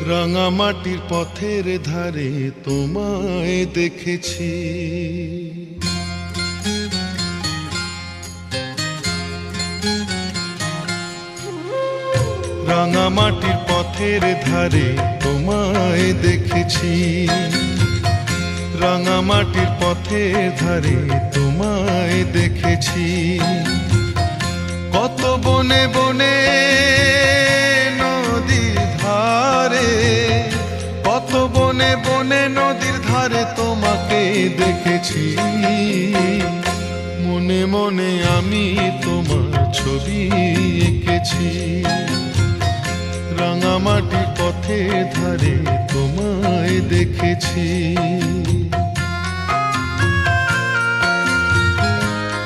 রাঙামাটির পথের ধারে তোমায় দেখেছি, রাঙামাটির পথের ধারে তোমায় দেখেছি, রাঙামাটির পথের ধারে তোমায় দেখেছি। কত বনে বনে নদীর ধারে, কত বনে বনে নদীর ধারে তোমাকে দেখেছি। মনে মনে আমি তোমার ছবি এঁকেছি, রাঙামাটির পথের ধারে তোমায় দেখেছি।